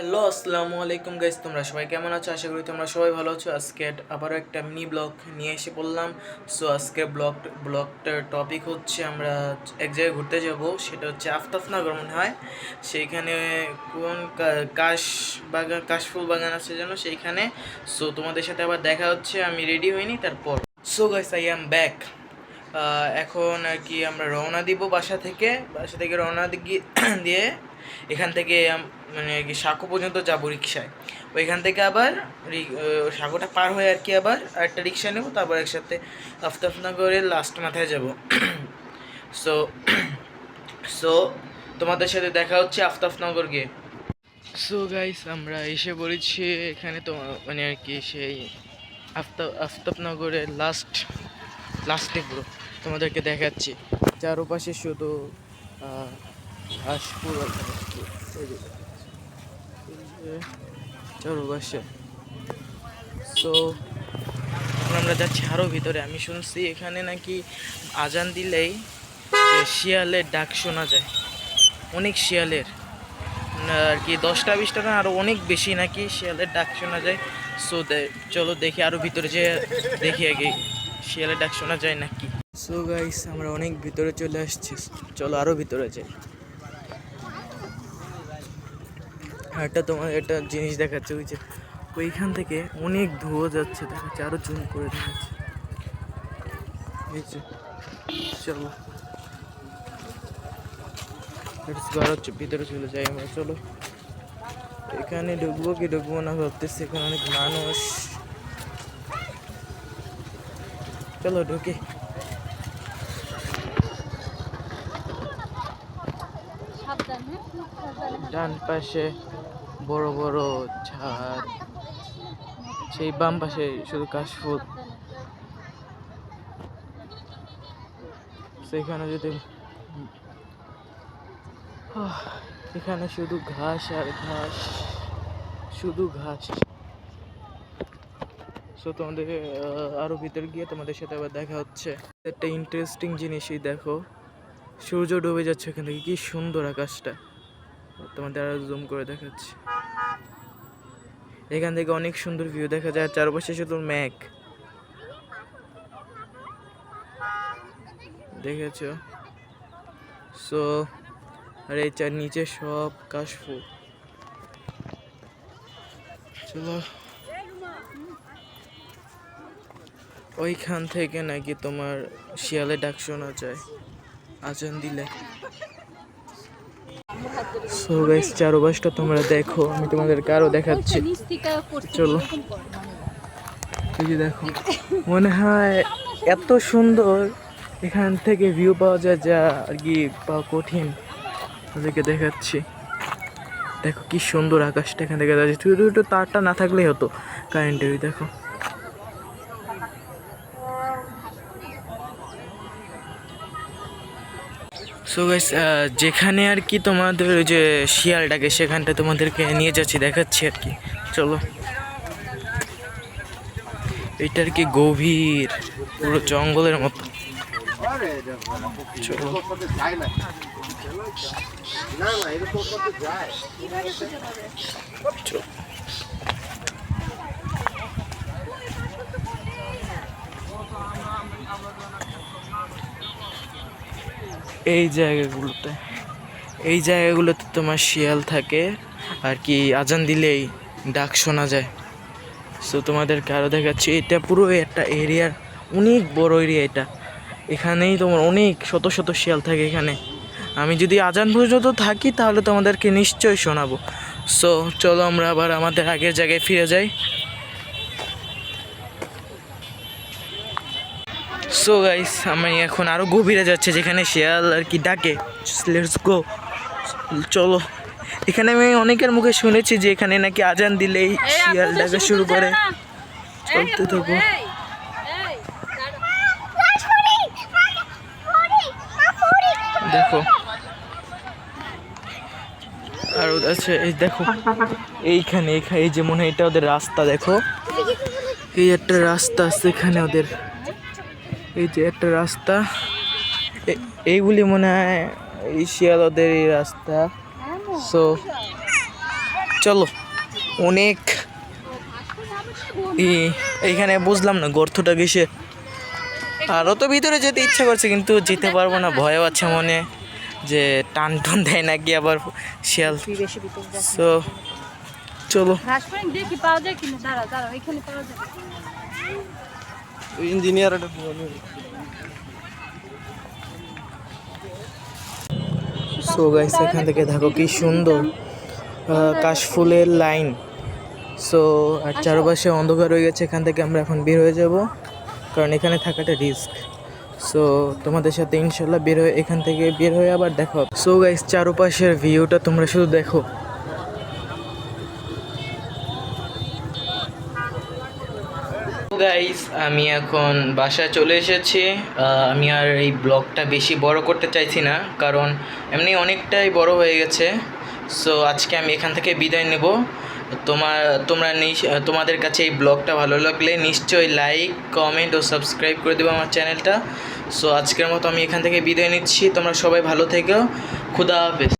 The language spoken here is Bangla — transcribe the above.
হ্যালো, আসসালামু আলাইকুম গাইস। তোমরা সবাই কেমন আছো? আশা করি তোমরা সবাই ভালো আছো। আজকে আবারও একটা মিনি ব্লগ নিয়ে এসে বললাম। সো আজকে ব্লগটার টপিক হচ্ছে আমরা এক জায়গায় ঘুরতে যাব, সেটা হচ্ছে আফতাবনগর মনে হয়। সেইখানে কোন কাশফুল বাগান আছে যেন সেইখানে। সো তোমাদের সাথে আবার দেখা হচ্ছে, আমি রেডি হইনি তারপর। So guys, I am back. এখন আর কি আমরা রওনা দিব বাসা থেকে রওনা দিয়ে এখান থেকে মানে আর কি সাঁকো পর্যন্ত যাবো রিক্সায়। ওইখান থেকে আবার সাঁকোটা পার হয়ে আর কি আবার আরেকটা রিক্সা নেবো, তারপর একসাথে আফতাবনগরের লাস্ট মাথায় যাব। সো সো তোমাদের সাথে দেখা হচ্ছে আফতাবনগর গিয়ে। সো গাইস, আমরা এসে পড়েছি এখানে। তো মানে আর কি সেই আফতাবনগরের লাস্টে পুরো তোমাদেরকে দেখাচ্ছি। চারপাশে শুধু ঘাসপুর আর ঘাসপুর, চারপাশে। সো আমরা যাচ্ছি আরও ভিতরে। আমি শুনছি এখানে নাকি আজান দিলেই যে শিয়ালের ডাক শোনা যায়, অনেক শিয়ালের আর কি 10টা 20টা না আরও অনেক বেশি নাকি শিয়ালের ডাক শোনা যায়। সো চলো দেখি আরও ভিতরে যে দেখি আগে শিয়ালের ডাক শোনা যায় নাকি। সো গাইস, আমরা অনেক ভিতরে চলে আসছি, চলো আরও ভিতরে যাই। একটা তোমার একটা জিনিস দেখাচ্ছে, ওই যে ওইখান থেকে অনেক ধোঁয়া যাচ্ছে, দেখাচ্ছে আরও জুম করে দেখাচ্ছে। চলো আরো ভিতরে চলে যাই আমরা। চলো, এখানে ঢুকবো কি ঢুকবো না ভাবতেছি, এখানে অনেক মানুষ। চলো ঢুকি। ডান পাশে বড় বড় ঝাড়, সেই বাম পাশে শুধু কাশফুল। সেখানে যদি এখানে শুধু ঘাস আর ঘাস, শুধু ঘাস। সো তোমাদের আরো ভিতরে গিয়ে তোমাদের সাথে আবার দেখা হচ্ছে। একটা ইন্টারেস্টিং জিনিসই দেখো, সূর্য ডুবে যাচ্ছে এখান থেকে, কি সুন্দর আকাশটা। তোমাদের আরো জুম করে দেখাচ্ছি। এখান থেকে অনেক সুন্দর ভিউ দেখা যায়, চারপাশে শুধু মেঘ, দেখেছো? সো আর এই নিচে সব কাশফুল। চলো, ওইখান থেকে নাকি তোমার শিয়ালে ডাক শোনা যায় আজান দিলে। সো গাইস, চারপাশটা তোমরা দেখো, আমি তোমাদেরকে আরো দেখাচ্ছি। চলো, এই যে দেখো, মনে হয় এত সুন্দর এখান থেকে ভিউ পাওয়া যায়, যা আর কি পাওয়া কঠিন। ওদেরকে দেখাচ্ছি, দেখো কি সুন্দর আকাশটা এখান থেকে দেখা যাচ্ছে। শুধু একটু তারটা না থাকলেই হতো কারেন্টের। দেখো, সো গাইস, যেখানে আর কি তোমাদের ওই যে শিয়ালটাকে, সেখানটা তোমাদেরকে নিয়ে যাচ্ছি, দেখাচ্ছি আর কি। চলো, এটা আর কি গভীর, পুরো জঙ্গলের মতো। চলো, এই জায়গাগুলোতে তোমার শিয়াল থাকে আর কি, আজান দিলেই ডাক শোনা যায়। সো তোমাদেরকে আরও দেখাচ্ছি, এটা পুরো একটা এরিয়ার অনেক বড় এরিয়া এটা। এখানেই তোমার অনেক শত শত শিয়াল থাকে এখানে। আমি যদি আজান পর্যন্ত থাকি তাহলে তোমাদেরকে নিশ্চয়ই শোনাবো। সো চলো আমরা আবার আমাদের আগের জায়গায় ফিরে যাই। সো গাইস, আমি এখন আরও গভীরে যাচ্ছি, যেখানে শিয়াল আর কি ডাকে। লেটস গো, চলো। এখানে আমি অনেকের মুখে শুনেছি যে এখানে নাকি আজান দিলেই শিয়াল ডাকা শুরু করে। চলতে থাকো। দেখো, আর আছে এই দেখো, এইখানে এই যে মনে হয় এটা ওদের রাস্তা। দেখো, এই একটা রাস্তা আছে এখানে ওদের, এই যে একটা রাস্তা, এইগুলি মনে হয় এই শিয়াল ওদের এই রাস্তা। সো চলো অনেক এইখানে বুঝলাম না গর্তটা কিসে, আরও তো ভিতরে যেতে ইচ্ছা করছে কিন্তু যেতে পারবো না, ভয়ও আছে মনে যে টান টান দেয় নাকি আবার শিয়াল। সো চলো ইঞ্জিনিয়ার সো গাইস এখান থেকে দেখো কি সুন্দর কাশফুলের লাইন। সো আর চারপাশে অন্ধকার হয়ে গেছে, এখান থেকে আমরা এখন বের হয়ে যাব কারণ এখানে থাকাটা রিস্ক। সো তোমাদের সাথে ইনশাল্লাহ এখান থেকে বের হয়ে আবার দেখা হবে। সো গাইস চারপাশের ভিউটা তোমরা শুধু দেখো। গাইস আমি এখন বাসায় চলে এসেছি। আমি আর এই ব্লগটা বেশি বড় করতে চাইছি না কারণ এমনি অনেকটাই বড় হয়ে গেছে। সো আজকে আমি এখান থেকে বিদায় নেব। তোমাদের কাছে এই ব্লগটা ভালো লাগলে নিশ্চয়ই লাইক কমেন্ট ও সাবস্ক্রাইব করে দেবো আমার চ্যানেলটা। সো আজকের মতো আমি এখান থেকে বিদায় নিচ্ছি, তোমরা সবাই ভালো থেকো, খুদা হাফেজ।